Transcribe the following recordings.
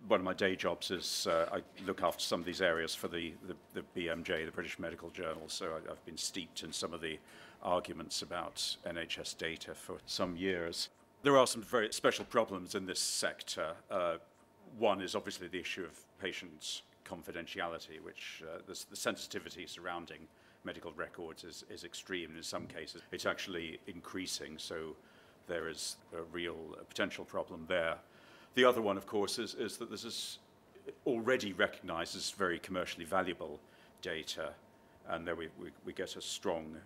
one of my day jobs is I look after some of these areas for the BMJ, the British Medical Journal, so I've been steeped in some of the arguments about NHS data for some years. There are some very special problems in this sector. One is obviously the issue of patient confidentiality, which the sensitivity surrounding medical records is extreme. In some cases, it's actually increasing, so there is a real potential problem there. The other one, of course, is that this is already recognized as very commercially valuable data, and there we get a strong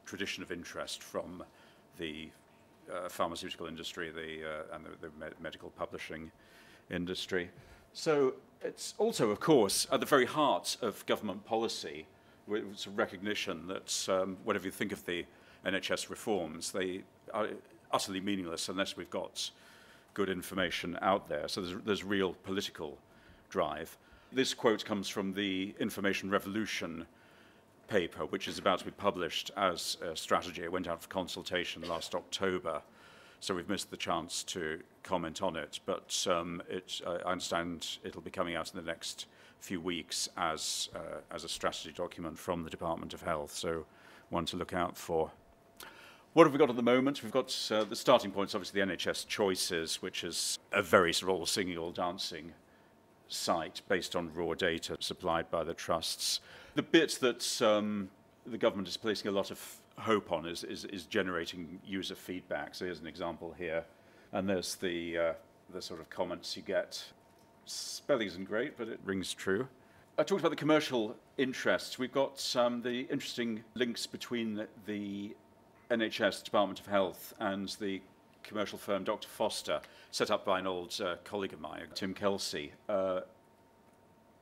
tradition of interest from the pharmaceutical industry and the medical publishing industry. So it's also, of course, at the very heart of government policy, it's a recognition that whatever you think of the NHS reforms, they are utterly meaningless unless we've got good information out there. So there's real political drive. This quote comes from the Information Revolution paper, which is about to be published as a strategy. It went out for consultation last October, so we've missed the chance to comment on it. But I understand it'll be coming out in the next few weeks as a strategy document from the Department of Health, so one to look out for. What have we got at the moment? We've got the starting points, obviously the NHS Choices, which is a very sort of all singing, all dancing site based on raw data supplied by the trusts. The bit that the government is placing a lot of hope on is generating user feedback. So here's an example here, and there's the sort of comments you get. Spelling isn't great, but it rings true. I talked about the commercial interests. We've got the interesting links between the NHS, Department of Health, and the commercial firm Dr. Foster, set up by an old colleague of mine, Tim Kelsey,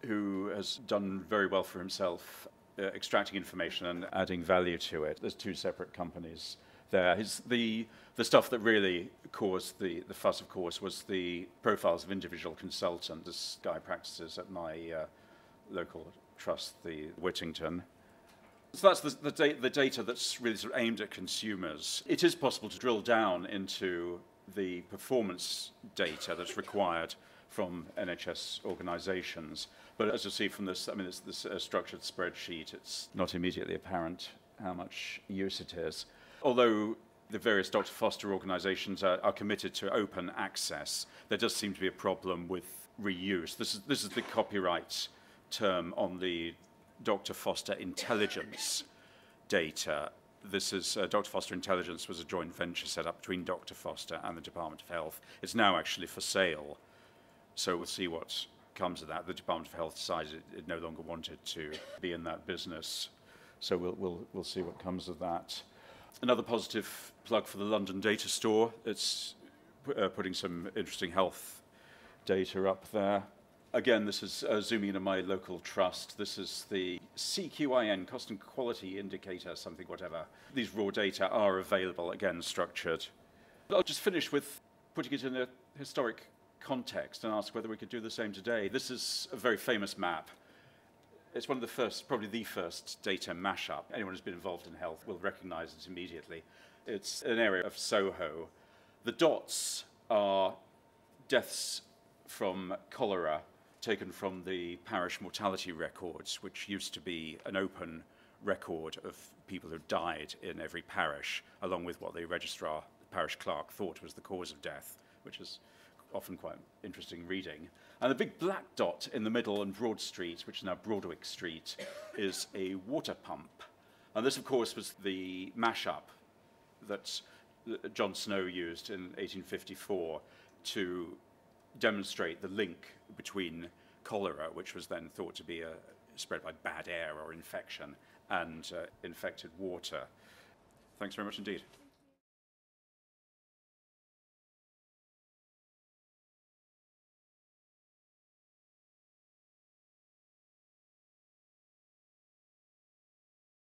who has done very well for himself, extracting information and adding value to it. There's two separate companies there. The stuff that really caused the fuss, of course, was the profiles of individual consultants. This guy practices at my local trust, the Whittington. So that's the data that's really sort of aimed at consumers. It is possible to drill down into the performance data that's required from NHS organisations. But as you'll see from this, I mean, this structured spreadsheet, it's not immediately apparent how much use it is. Although the various Dr. Foster organisations are committed to open access, there does seem to be a problem with reuse. This is the copyright term on the Dr. Foster Intelligence data. This is Dr. Foster Intelligence was a joint venture set up between Dr. Foster and the Department of Health. It's now actually for sale, so we'll see what comes of that. The Department of Health decided it no longer wanted to be in that business, so we'll see what comes of that. Another positive plug for the London Data Store. It's putting some interesting health data up there. Again, this is zooming into my local trust. This is the CQIN, Cost and Quality Indicator, something, whatever. These raw data are available, again, structured. I'll just finish with putting it in a historic context and ask whether we could do the same today. This is a very famous map. It's one of the first, probably the first data mashup. Anyone who's been involved in health will recognize it immediately. It's an area of Soho. The dots are deaths from cholera taken from the parish mortality records, which used to be an open record of people who died in every parish, along with what the registrar, the parish clerk, thought was the cause of death, which is often quite interesting reading. And the big black dot in the middle on Broad Street, which is now Broadwick Street, is a water pump. And this, of course, was the mashup that John Snow used in 1854 to demonstrate the link between cholera, which was then thought to be spread by bad air or infection, and infected water. Thanks very much indeed.